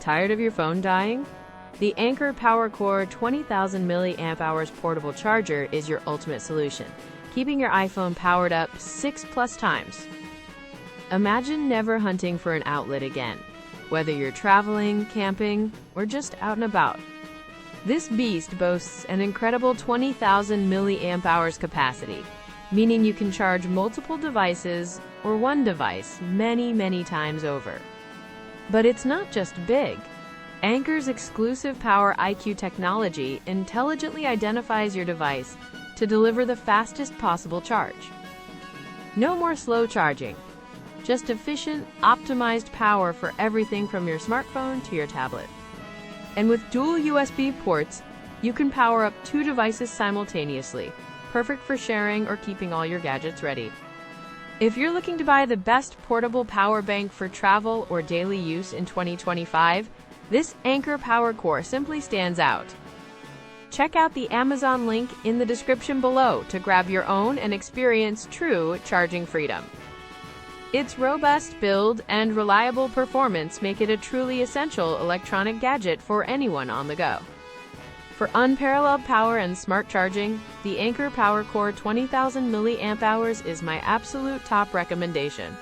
Tired of your phone dying? The Anker PowerCore 20000mAh portable charger is your ultimate solution, keeping your iPhone powered up 6+ times. Imagine never hunting for an outlet again, whether you're traveling, camping, or just out and about. This beast boasts an incredible 20,000 mAh capacity, meaning you can charge multiple devices or one device many times over. But it's not just big. Anker's exclusive Power IQ technology intelligently identifies your device to deliver the fastest possible charge. No more slow charging, just efficient, optimized power for everything from your smartphone to your tablet. And with dual USB ports, you can power up 2 devices simultaneously, perfect for sharing or keeping all your gadgets ready. If you're looking to buy the best portable power bank for travel or daily use in 2025, this Anker PowerCore simply stands out. Check out the Amazon link in the description below to grab your own and experience true charging freedom. Its robust build and reliable performance make it a truly essential electronic gadget for anyone on the go. For unparalleled power and smart charging, the Anker PowerCore 20000mAh is my absolute top recommendation.